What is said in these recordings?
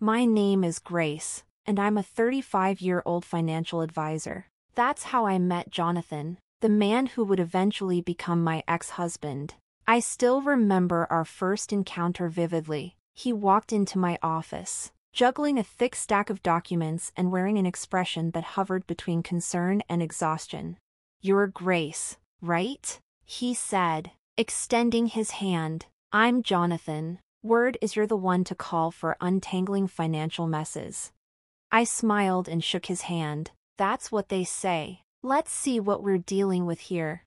My name is Grace, and I'm a 35-year-old financial advisor. That's how I met Jonathan, the man who would eventually become my ex-husband. I still remember our first encounter vividly. He walked into my office, juggling a thick stack of documents and wearing an expression that hovered between concern and exhaustion. "You're Grace, right?" he said, extending his hand. "I'm Jonathan. Word is you're the one to call for untangling financial messes." I smiled and shook his hand. "That's what they say. Let's see what we're dealing with here."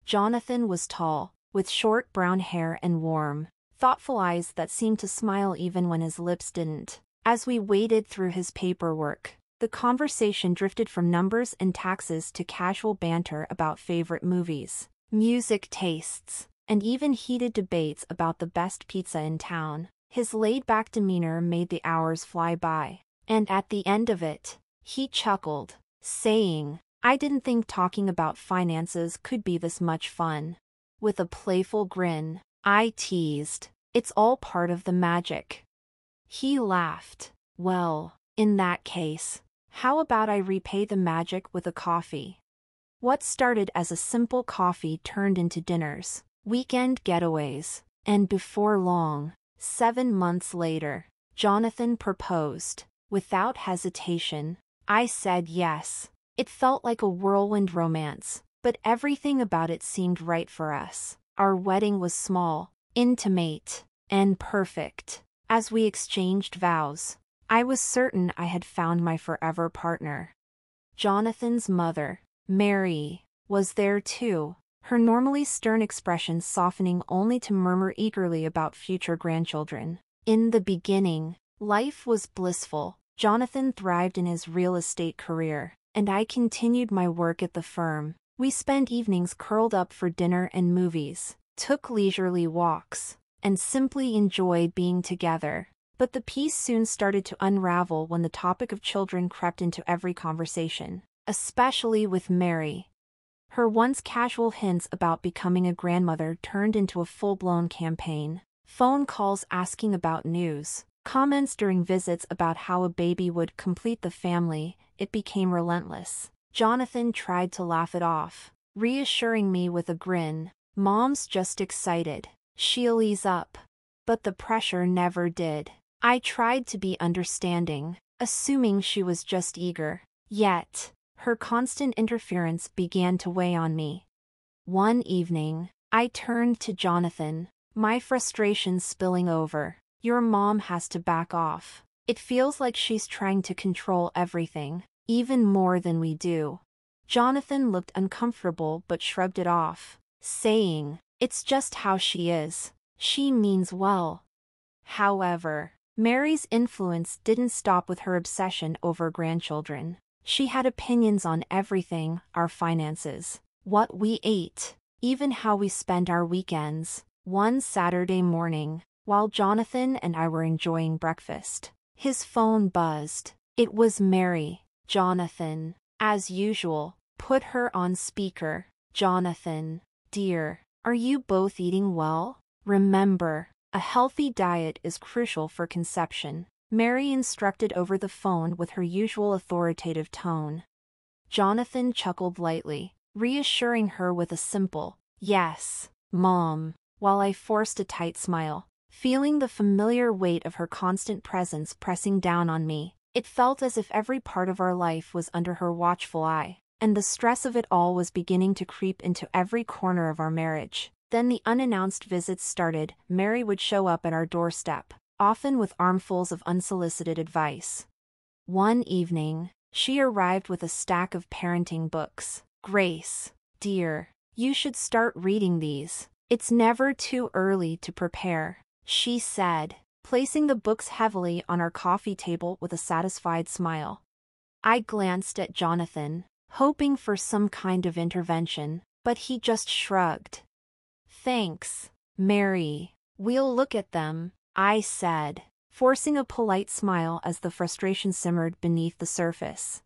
Jonathan was tall, with short brown hair and warm, thoughtful eyes that seemed to smile even when his lips didn't. As we waded through his paperwork, the conversation drifted from numbers and taxes to casual banter about favorite movies, music tastes, and even heated debates about the best pizza in town. His laid-back demeanor made the hours fly by, and at the end of it, he chuckled, saying, "I didn't think talking about finances could be this much fun." With a playful grin, I teased, "It's all part of the magic." He laughed. "Well, in that case, how about I repay the magic with a coffee?" What started as a simple coffee turned into dinners, weekend getaways, and before long, 7 months later, Jonathan proposed. Without hesitation, I said yes. It felt like a whirlwind romance, but everything about it seemed right for us. Our wedding was small, intimate, and perfect. As we exchanged vows, I was certain I had found my forever partner. Jonathan's mother, Mary, was there too, her normally stern expression softening only to murmur eagerly about future grandchildren. In the beginning, life was blissful. Jonathan thrived in his real estate career, and I continued my work at the firm. We spent evenings curled up for dinner and movies, took leisurely walks, and simply enjoyed being together. But the peace soon started to unravel when the topic of children crept into every conversation, especially with Mary. Her once casual hints about becoming a grandmother turned into a full-blown campaign. Phone calls asking about news, comments during visits about how a baby would complete the family. It became relentless. Jonathan tried to laugh it off, reassuring me with a grin, "Mom's just excited. She'll ease up." But the pressure never did. I tried to be understanding, assuming she was just eager. Yet, her constant interference began to weigh on me. One evening, I turned to Jonathan, my frustration spilling over. "Your mom has to back off. It feels like she's trying to control everything, even more than we do." Jonathan looked uncomfortable but shrugged it off, saying, "It's just how she is. She means well." However, Mary's influence didn't stop with her obsession over grandchildren. She had opinions on everything: our finances, what we ate, even how we spent our weekends. One Saturday morning, while Jonathan and I were enjoying breakfast, his phone buzzed. It was Mary. Jonathan, as usual, put her on speaker. "Jonathan, dear, are you both eating well? Remember, a healthy diet is crucial for conception," Mary instructed over the phone with her usual authoritative tone. Jonathan chuckled lightly, reassuring her with a simple, "Yes, Mom," while I forced a tight smile, feeling the familiar weight of her constant presence pressing down on me. It felt as if every part of our life was under her watchful eye, and the stress of it all was beginning to creep into every corner of our marriage. Then the unannounced visits started. Mary would show up at our doorstep, often with armfuls of unsolicited advice. One evening, she arrived with a stack of parenting books. "Grace, dear, you should start reading these. It's never too early to prepare," she said, placing the books heavily on our coffee table with a satisfied smile. I glanced at Jonathan, hoping for some kind of intervention, but he just shrugged. "Thanks, Mary. We'll look at them," I said, forcing a polite smile as the frustration simmered beneath the surface.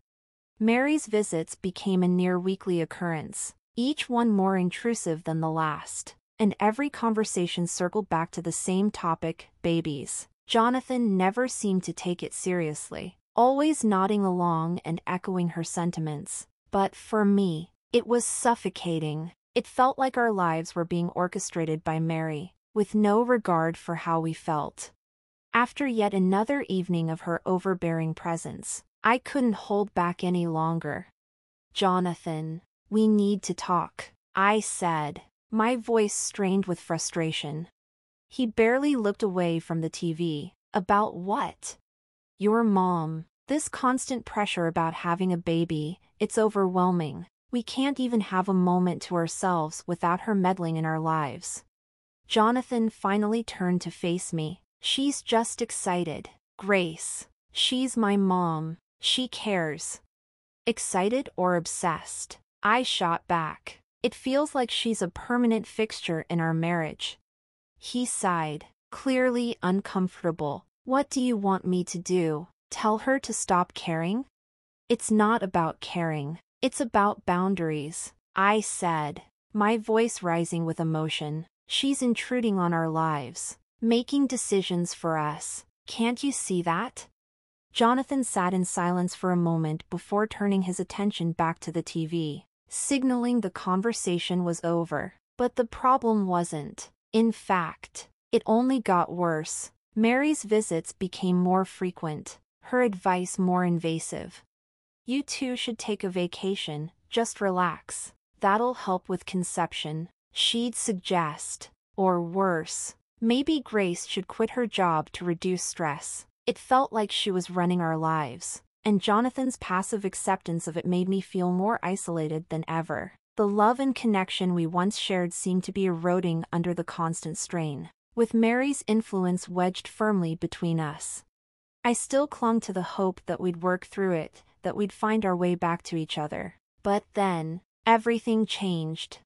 Mary's visits became a near-weekly occurrence, each one more intrusive than the last, and every conversation circled back to the same topic: babies. Jonathan never seemed to take it seriously, always nodding along and echoing her sentiments. But for me, it was suffocating. It felt like our lives were being orchestrated by Mary, with no regard for how we felt. After yet another evening of her overbearing presence, I couldn't hold back any longer. "Jonathan, we need to talk," I said, my voice strained with frustration. He barely looked away from the TV. "About what?" "Your mom. This constant pressure about having a baby, it's overwhelming. We can't even have a moment to ourselves without her meddling in our lives." Jonathan finally turned to face me. "She's just excited, Grace. She's my mom. She cares." "Excited or obsessed?" I shot back. "It feels like she's a permanent fixture in our marriage." He sighed, clearly uncomfortable. "What do you want me to do? Tell her to stop caring?" "It's not about caring. It's about boundaries," I said, my voice rising with emotion. "She's intruding on our lives, making decisions for us. Can't you see that?" Jonathan sat in silence for a moment before turning his attention back to the TV, signaling the conversation was over. But the problem wasn't. In fact, it only got worse. Mary's visits became more frequent, her advice more invasive. "You two should take a vacation, just relax. That'll help with conception," she'd suggest. Or worse, maybe Grace should quit her job to reduce stress. It felt like she was running our lives, and Jonathan's passive acceptance of it made me feel more isolated than ever. The love and connection we once shared seemed to be eroding under the constant strain, with Mary's influence wedged firmly between us. I still clung to the hope that we'd work through it, that we'd find our way back to each other. But then, everything changed.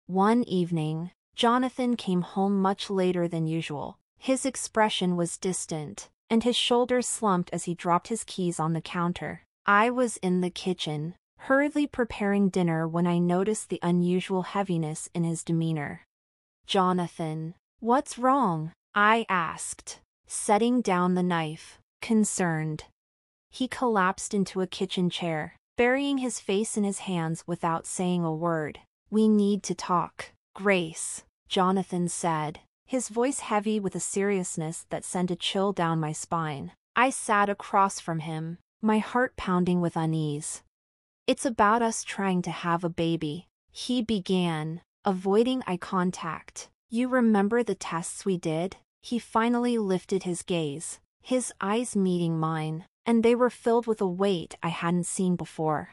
One evening, Jonathan came home much later than usual. His expression was distant, and his shoulders slumped as he dropped his keys on the counter. I was in the kitchen, hurriedly preparing dinner when I noticed the unusual heaviness in his demeanor. "Jonathan, what's wrong?" I asked, setting down the knife, concerned. He collapsed into a kitchen chair, burying his face in his hands without saying a word. "We need to talk, Grace," Jonathan said, his voice heavy with a seriousness that sent a chill down my spine. I sat across from him, my heart pounding with unease. "It's about us trying to have a baby," he began, avoiding eye contact. "You remember the tests we did?" He finally lifted his gaze, his eyes meeting mine, and they were filled with a weight I hadn't seen before.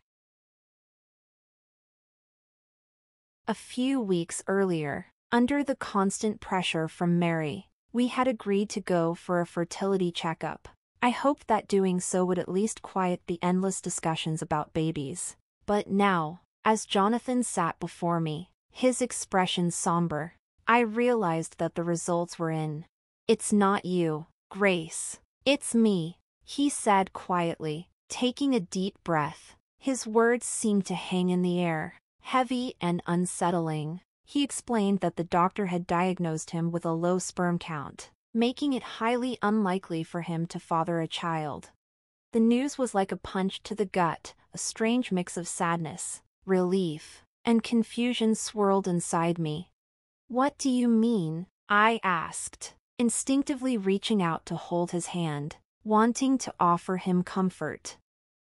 A few weeks earlier, under the constant pressure from Mary, we had agreed to go for a fertility checkup. I hoped that doing so would at least quiet the endless discussions about babies. But now, as Jonathan sat before me, his expression somber, I realized that the results were in. "It's not you, Grace. It's me," he said quietly, taking a deep breath. His words seemed to hang in the air, heavy and unsettling. He explained that the doctor had diagnosed him with a low sperm count, making it highly unlikely for him to father a child. The news was like a punch to the gut, a strange mix of sadness, relief, and confusion swirled inside me. "What do you mean?" I asked, instinctively reaching out to hold his hand, wanting to offer him comfort.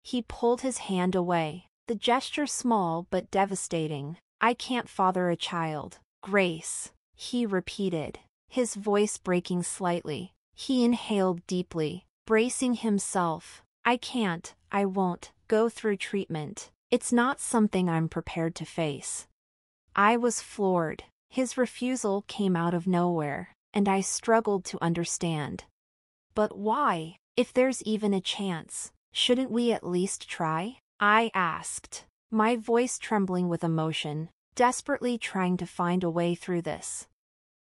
He pulled his hand away, the gesture small but devastating. "I can't father a child, Grace," he repeated, his voice breaking slightly. He inhaled deeply, bracing himself. I won't go through treatment. It's not something I'm prepared to face." I was floored. His refusal came out of nowhere, and I struggled to understand. "But why? If there's even a chance, shouldn't we at least try?" I asked, my voice trembling with emotion, desperately trying to find a way through this.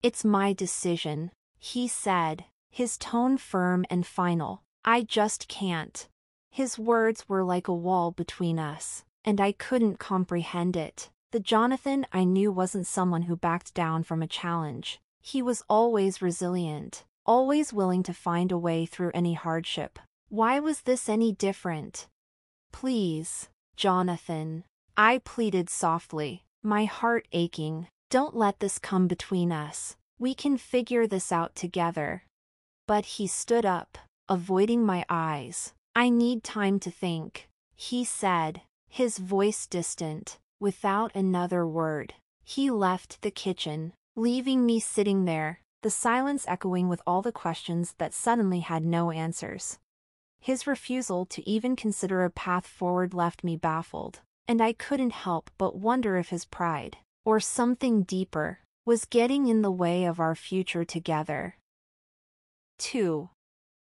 "It's my decision," he said, his tone firm and final. "I just can't." His words were like a wall between us, and I couldn't comprehend it. The Jonathan I knew wasn't someone who backed down from a challenge. He was always resilient, always willing to find a way through any hardship. Why was this any different? Please, Jonathan, I pleaded softly, my heart aching. Don't let this come between us. We can figure this out together. But he stood up, avoiding my eyes. I need time to think, he said, his voice distant. Without another word, he left the kitchen, leaving me sitting there, the silence echoing with all the questions that suddenly had no answers. His refusal to even consider a path forward left me baffled, and I couldn't help but wonder if his pride, or something deeper, was getting in the way of our future together. 2.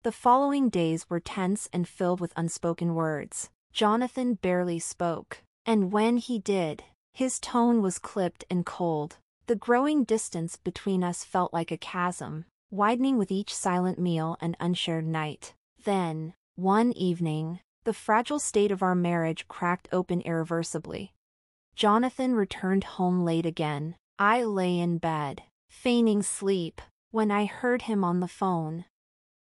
The following days were tense and filled with unspoken words. Jonathan barely spoke, and when he did, his tone was clipped and cold. The growing distance between us felt like a chasm, widening with each silent meal and unshared night. Then, one evening, the fragile state of our marriage cracked open irreversibly. Jonathan returned home late again. I lay in bed, feigning sleep, when I heard him on the phone.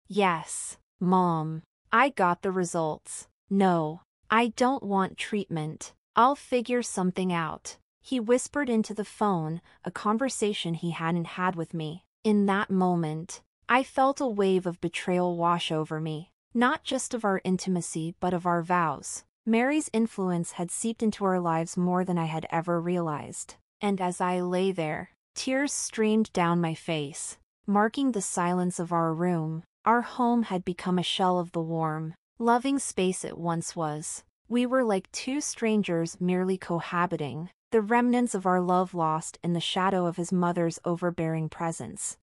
Yes, Mom, I got the results. No, I don't want treatment. I'll figure something out, he whispered into the phone, a conversation he hadn't had with me. In that moment, I felt a wave of betrayal wash over me, not just of our intimacy but of our vows. Mary's influence had seeped into our lives more than I had ever realized, and as I lay there, tears streamed down my face, marking the silence of our room. Our home had become a shell of the warm, loving space it once was. We were like two strangers merely cohabiting, the remnants of our love lost in the shadow of his mother's overbearing presence.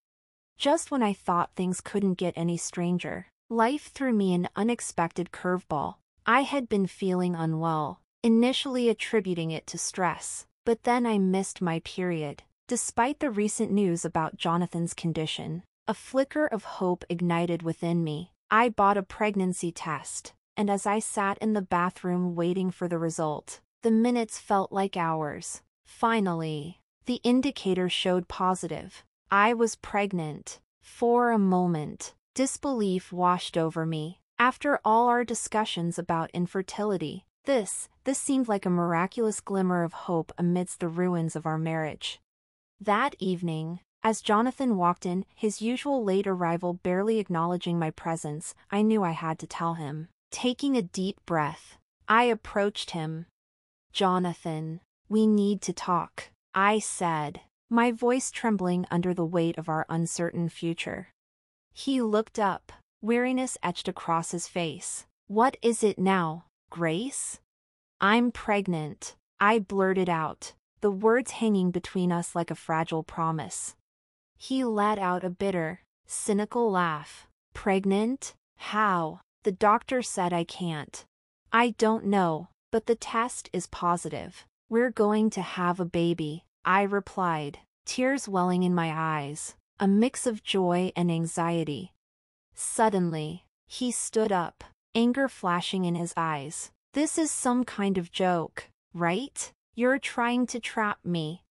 Just when I thought things couldn't get any stranger, life threw me an unexpected curveball. I had been feeling unwell, initially attributing it to stress, but then I missed my period. Despite the recent news about Jonathan's condition, a flicker of hope ignited within me. I bought a pregnancy test, and as I sat in the bathroom waiting for the result, the minutes felt like hours. Finally, the indicator showed positive. I was pregnant. For a moment, disbelief washed over me. After all our discussions about infertility, this seemed like a miraculous glimmer of hope amidst the ruins of our marriage. That evening, as Jonathan walked in, his usual late arrival barely acknowledging my presence, I knew I had to tell him. Taking a deep breath, I approached him. Jonathan, we need to talk, I said, my voice trembling under the weight of our uncertain future. He looked up, weariness etched across his face. What is it now, Grace? I'm pregnant, I blurted out, the words hanging between us like a fragile promise. He let out a bitter, cynical laugh. Pregnant? How? The doctor said I can't. I don't know, but the test is positive. We're going to have a baby, I replied, tears welling in my eyes, a mix of joy and anxiety. Suddenly, he stood up, anger flashing in his eyes. This is some kind of joke, right? You're trying to trap me.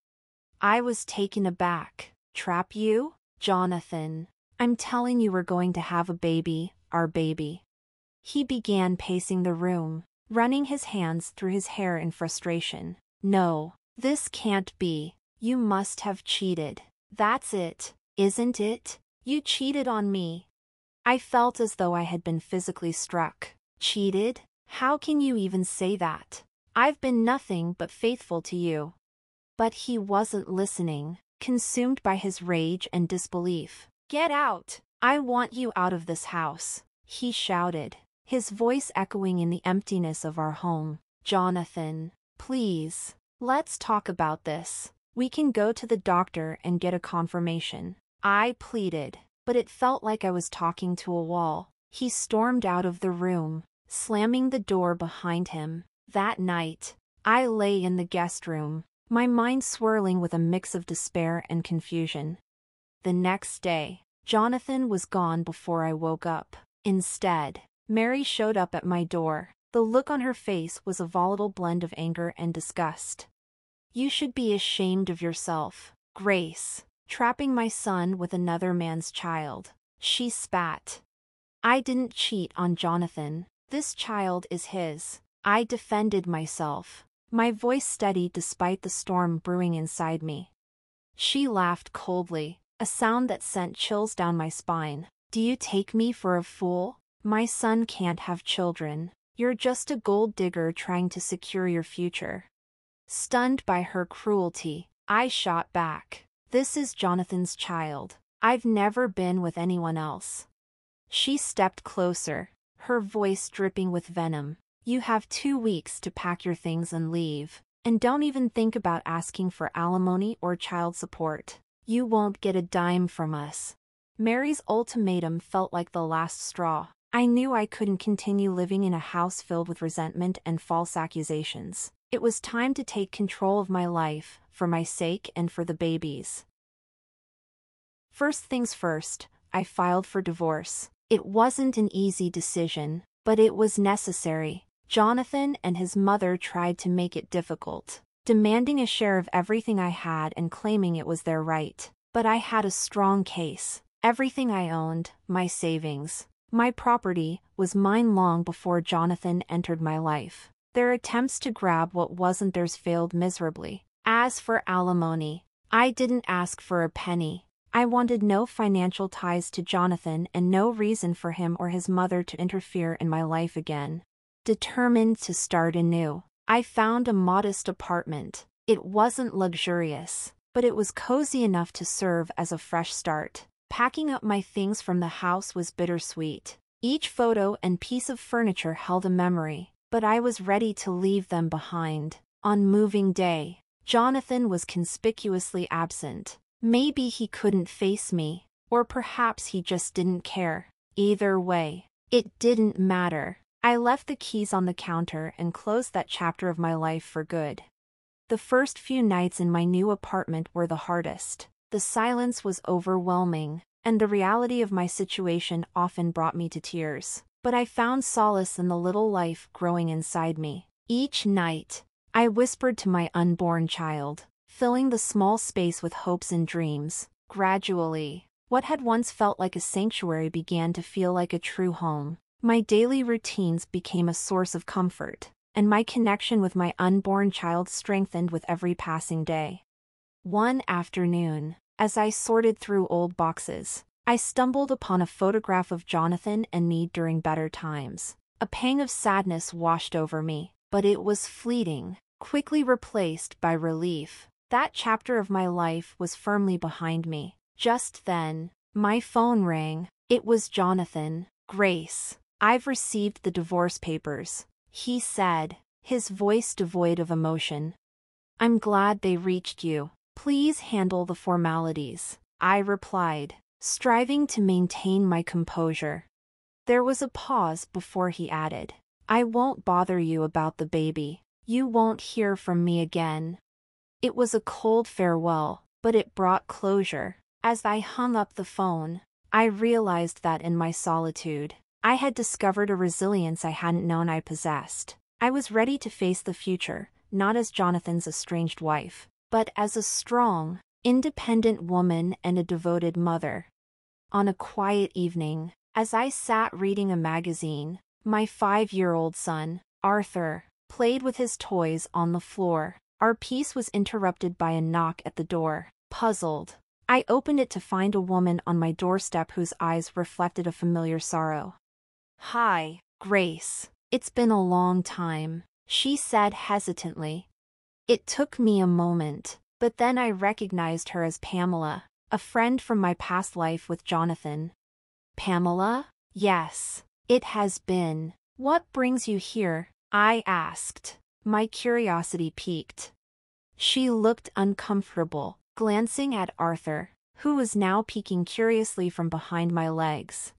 I was taken aback. Trap you? Jonathan, I'm telling you we're going to have a baby, our baby. He began pacing the room, running his hands through his hair in frustration. No, this can't be. You must have cheated. That's it, isn't it? You cheated on me. I felt as though I had been physically struck. Cheated? How can you even say that? I've been nothing but faithful to you. But he wasn't listening, consumed by his rage and disbelief. Get out! I want you out of this house, he shouted, his voice echoing in the emptiness of our home. Jonathan, please, let's talk about this. We can go to the doctor and get a confirmation. I pleaded, but it felt like I was talking to a wall. He stormed out of the room, slamming the door behind him. That night, I lay in the guest room, my mind swirling with a mix of despair and confusion. The next day, Jonathan was gone before I woke up. Instead, Mary showed up at my door. The look on her face was a volatile blend of anger and disgust. You should be ashamed of yourself, Grace, trapping my son with another man's child, She spat. I didn't cheat on Jonathan. This child is his. I defended myself, my voice steady despite the storm brewing inside me. She laughed coldly, a sound that sent chills down my spine. Do you take me for a fool? My son can't have children. You're just a gold digger trying to secure your future. Stunned by her cruelty, I shot back. This is Jonathan's child. I've never been with anyone else. She stepped closer, her voice dripping with venom. You have 2 weeks to pack your things and leave. And don't even think about asking for alimony or child support. You won't get a dime from us. Mary's ultimatum felt like the last straw. I knew I couldn't continue living in a house filled with resentment and false accusations. It was time to take control of my life, for my sake and for the baby's. First things first, I filed for divorce. It wasn't an easy decision, but it was necessary. Jonathan and his mother tried to make it difficult, demanding a share of everything I had and claiming it was their right. But I had a strong case. Everything I owned, my savings, my property, was mine long before Jonathan entered my life. Their attempts to grab what wasn't theirs failed miserably. As for alimony, I didn't ask for a penny. I wanted no financial ties to Jonathan and no reason for him or his mother to interfere in my life again. Determined to start anew, I found a modest apartment. It wasn't luxurious, but it was cozy enough to serve as a fresh start. Packing up my things from the house was bittersweet. Each photo and piece of furniture held a memory, but I was ready to leave them behind. On moving day, Jonathan was conspicuously absent. Maybe he couldn't face me, or perhaps he just didn't care. Either way, it didn't matter. I left the keys on the counter and closed that chapter of my life for good. The first few nights in my new apartment were the hardest. The silence was overwhelming, and the reality of my situation often brought me to tears. But I found solace in the little life growing inside me. Each night, I whispered to my unborn child, filling the small space with hopes and dreams. Gradually, what had once felt like a sanctuary began to feel like a true home. My daily routines became a source of comfort, and my connection with my unborn child strengthened with every passing day. One afternoon, as I sorted through old boxes, I stumbled upon a photograph of Jonathan and me during better times. A pang of sadness washed over me, but it was fleeting, quickly replaced by relief. That chapter of my life was firmly behind me. Just then, my phone rang. It was Jonathan. Grace, I've received the divorce papers, he said, his voice devoid of emotion. I'm glad they reached you. Please handle the formalities, I replied, striving to maintain my composure. There was a pause before he added, I won't bother you about the baby. You won't hear from me again. It was a cold farewell, but it brought closure. As I hung up the phone, I realized that in my solitude, I had discovered a resilience I hadn't known I possessed. I was ready to face the future, not as Jonathan's estranged wife, but as a strong, independent woman and a devoted mother. On a quiet evening, as I sat reading a magazine, my 5-year-old son, Arthur, played with his toys on the floor. Our peace was interrupted by a knock at the door. Puzzled, I opened it to find a woman on my doorstep whose eyes reflected a familiar sorrow. Hi, Grace. It's been a long time, she said hesitantly. It took me a moment, but then I recognized her as Pamela, a friend from my past life with Jonathan. Pamela? Yes, it has been. What brings you here? I asked, my curiosity piqued. She looked uncomfortable, glancing at Arthur, who was now peeking curiously from behind my legs.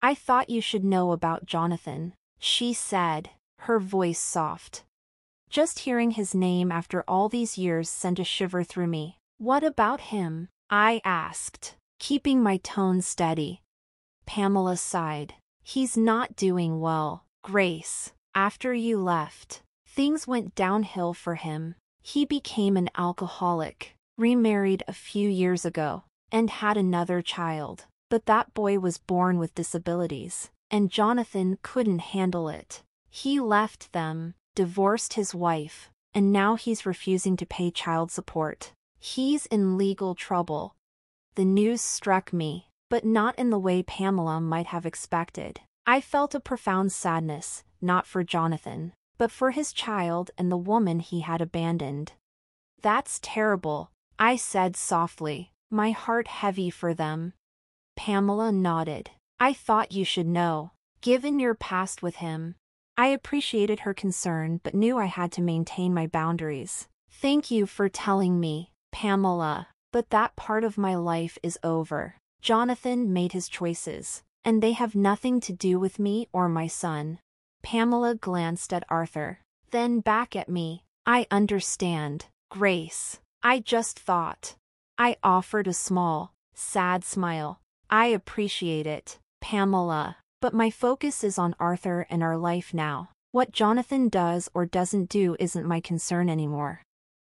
I thought you should know about Jonathan, she said, her voice soft. Just hearing his name after all these years sent a shiver through me. What about him? I asked, keeping my tone steady. Pamela sighed. He's not doing well, Grace. After you left, things went downhill for him. He became an alcoholic, remarried a few years ago, and had another child. But that boy was born with disabilities, and Jonathan couldn't handle it. He left them, divorced his wife, and now he's refusing to pay child support. He's in legal trouble. The news struck me, but not in the way Pamela might have expected. I felt a profound sadness, not for Jonathan, but for his child and the woman he had abandoned. "That's terrible," I said softly, my heart heavy for them. Pamela nodded. "I thought you should know, given your past with him." I appreciated her concern but knew I had to maintain my boundaries. "Thank you for telling me, Pamela, but that part of my life is over. Jonathan made his choices, and they have nothing to do with me or my son." Pamela glanced at Arthur, then back at me. "I understand, Grace. I just thought." I offered a small, sad smile. "I appreciate it, Pamela, but my focus is on Arthur and our life now. What Jonathan does or doesn't do isn't my concern anymore."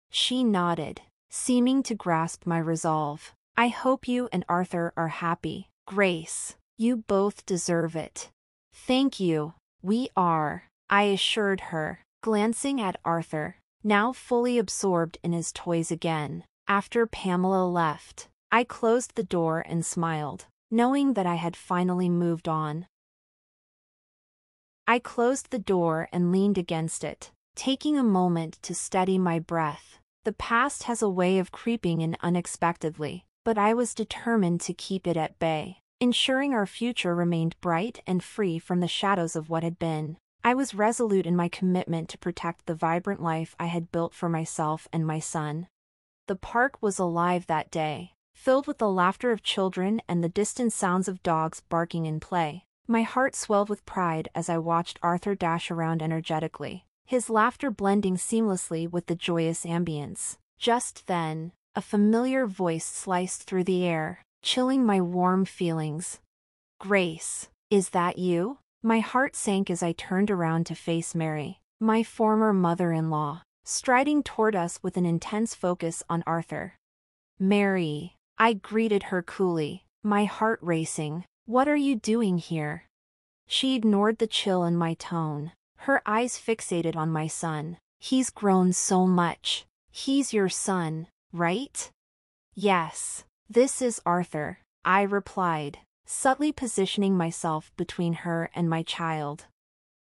She nodded, seeming to grasp my resolve. "I hope you and Arthur are happy, Grace. You both deserve it." "Thank you. We are," I assured her, glancing at Arthur, now fully absorbed in his toys again. After Pamela left, I closed the door and smiled, knowing that I had finally moved on. I closed the door and leaned against it, taking a moment to steady my breath. The past has a way of creeping in unexpectedly, but I was determined to keep it at bay, ensuring our future remained bright and free from the shadows of what had been. I was resolute in my commitment to protect the vibrant life I had built for myself and my son. The park was alive that day, filled with the laughter of children and the distant sounds of dogs barking in play. My heart swelled with pride as I watched Arthur dash around energetically, his laughter blending seamlessly with the joyous ambience. Just then, a familiar voice sliced through the air, chilling my warm feelings. "Grace, is that you?" My heart sank as I turned around to face Mary, my former mother-in-law, striding toward us with an intense focus on Arthur. "Mary," I greeted her coolly, my heart racing. "What are you doing here?" She ignored the chill in my tone, her eyes fixated on my son. "He's grown so much. He's your son, right?" "Yes, this is Arthur," I replied, subtly positioning myself between her and my child.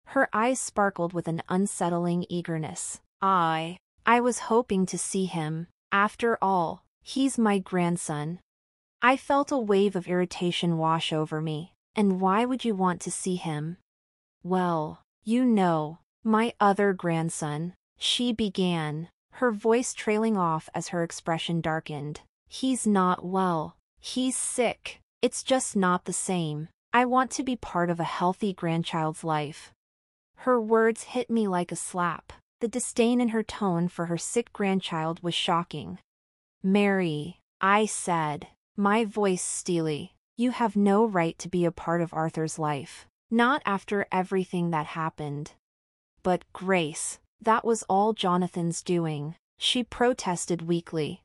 Her eyes sparkled with an unsettling eagerness. I was hoping to see him. After all, he's my grandson." I felt a wave of irritation wash over me. "And why would you want to see him?" "Well, you know, my other grandson," she began, her voice trailing off as her expression darkened. "He's not well. He's sick. It's just not the same. I want to be part of a healthy grandchild's life." Her words hit me like a slap. The disdain in her tone for her sick grandchild was shocking. "Mary," I said, my voice steely, "you have no right to be a part of Arthur's life. Not after everything that happened." "But Grace, that was all Jonathan's doing," she protested weakly.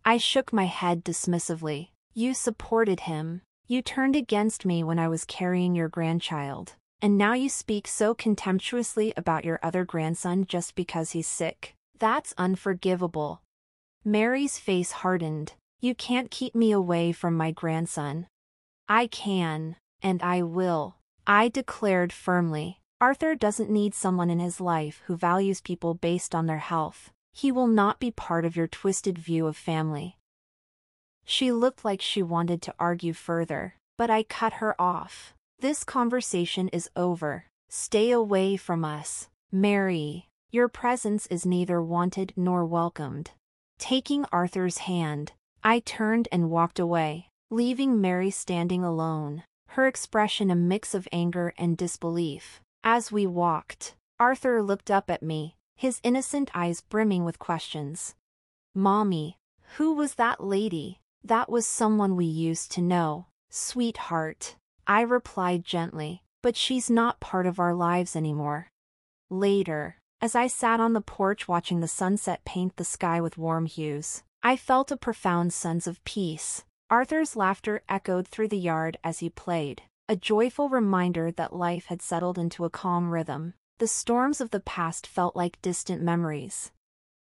I shook my head dismissively. "You supported him. You turned against me when I was carrying your grandchild. And now you speak so contemptuously about your other grandson just because he's sick. That's unforgivable." Mary's face hardened. "You can't keep me away from my grandson." "I can, and I will," I declared firmly. "Arthur doesn't need someone in his life who values people based on their health. He will not be part of your twisted view of family." She looked like she wanted to argue further, but I cut her off. "This conversation is over. Stay away from us, Mary. Your presence is neither wanted nor welcomed." Taking Arthur's hand, I turned and walked away, leaving Mary standing alone, her expression a mix of anger and disbelief. As we walked, Arthur looked up at me, his innocent eyes brimming with questions. "Mommy, who was that lady?" "That was someone we used to know, sweetheart," I replied gently, "but she's not part of our lives anymore." Later, as I sat on the porch watching the sunset paint the sky with warm hues, I felt a profound sense of peace. Arthur's laughter echoed through the yard as he played, a joyful reminder that life had settled into a calm rhythm. The storms of the past felt like distant memories.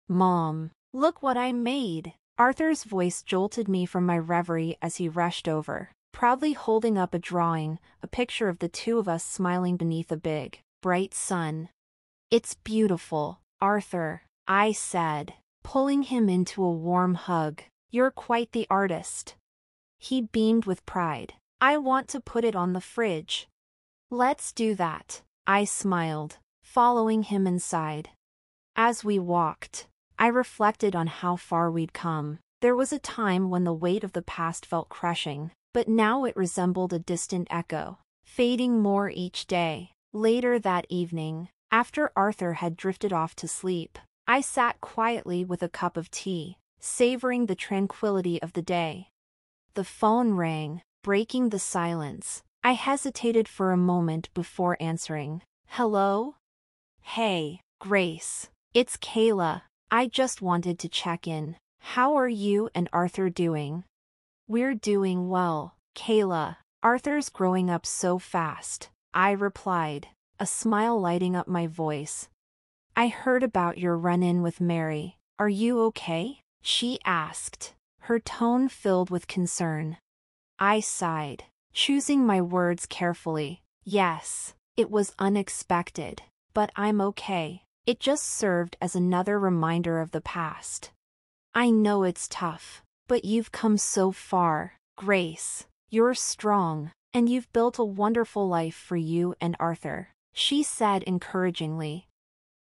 "Mom, look what I made!" Arthur's voice jolted me from my reverie as he rushed over, proudly holding up a drawing, a picture of the two of us smiling beneath a big, bright sun. "It's beautiful, Arthur," I said, pulling him into a warm hug. "You're quite the artist." He beamed with pride. "I want to put it on the fridge." "Let's do that," I smiled, following him inside. As we walked, I reflected on how far we'd come. There was a time when the weight of the past felt crushing, but now it resembled a distant echo, fading more each day. Later that evening, after Arthur had drifted off to sleep, I sat quietly with a cup of tea, savoring the tranquility of the day. The phone rang, breaking the silence. I hesitated for a moment before answering. "Hello?" "Hey, Grace. It's Kayla. I just wanted to check in. How are you and Arthur doing?" "We're doing well, Kayla. Arthur's growing up so fast," I replied, a smile lighting up my voice. "I heard about your run-in with Mary. Are you okay?" she asked, her tone filled with concern. I sighed, choosing my words carefully. "Yes, it was unexpected, but I'm okay. It just served as another reminder of the past." "I know it's tough, but you've come so far, Grace. You're strong, and you've built a wonderful life for you and Arthur," she said encouragingly.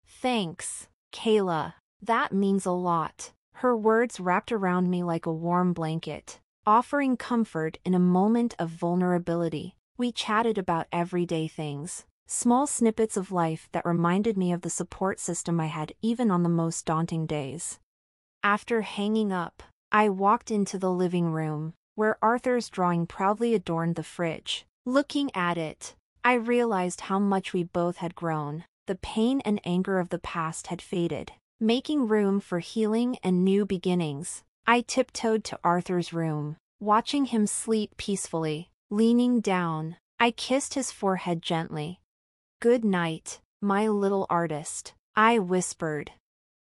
"Thanks, Kayla. That means a lot." Her words wrapped around me like a warm blanket, offering comfort in a moment of vulnerability. We chatted about everyday things, small snippets of life that reminded me of the support system I had even on the most daunting days. After hanging up, I walked into the living room, where Arthur's drawing proudly adorned the fridge. Looking at it, I realized how much we both had grown. The pain and anger of the past had faded, making room for healing and new beginnings. I tiptoed to Arthur's room, watching him sleep peacefully. Leaning down, I kissed his forehead gently. "Good night, my little artist," I whispered.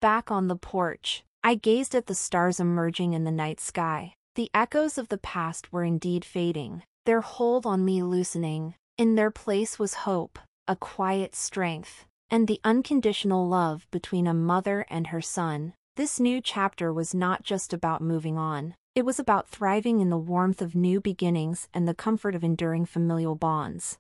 Back on the porch, I gazed at the stars emerging in the night sky. The echoes of the past were indeed fading, their hold on me loosening. In their place was hope, a quiet strength, and the unconditional love between a mother and her son. This new chapter was not just about moving on. It was about thriving in the warmth of new beginnings and the comfort of enduring familial bonds.